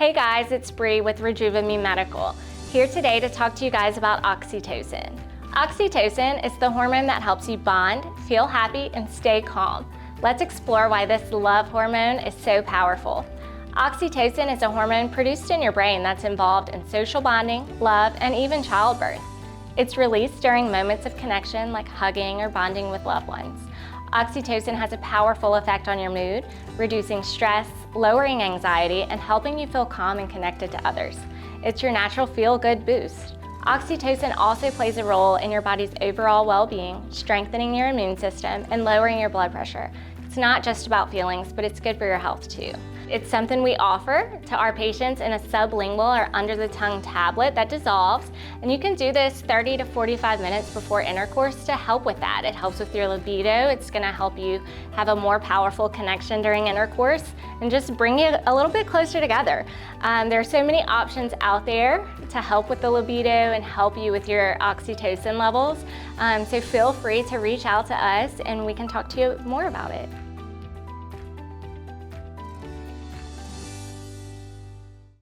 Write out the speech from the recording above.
Hey guys, it's Bre with Rejuvime Medical, here today to talk to you guys about oxytocin. Oxytocin is the hormone that helps you bond, feel happy, and stay calm. Let's explore why this love hormone is so powerful. Oxytocin is a hormone produced in your brain that's involved in social bonding, love, and even childbirth. It's released during moments of connection like hugging or bonding with loved ones. Oxytocin has a powerful effect on your mood, reducing stress, lowering anxiety, and helping you feel calm and connected to others. It's your natural feel-good boost. Oxytocin also plays a role in your body's overall well-being, strengthening your immune system and lowering your blood pressure. It's not just about feelings, but it's good for your health too. It's something we offer to our patients in a sublingual or under-the-tongue tablet that dissolves, and you can do this 30 to 45 minutes before intercourse to help with that. It helps with your libido. It's going to help you have a more powerful connection during intercourse and just bring it a little bit closer together. There are so many options out there to help with the libido and help you with your oxytocin levels, so feel free to reach out to us and we can talk to you more about it.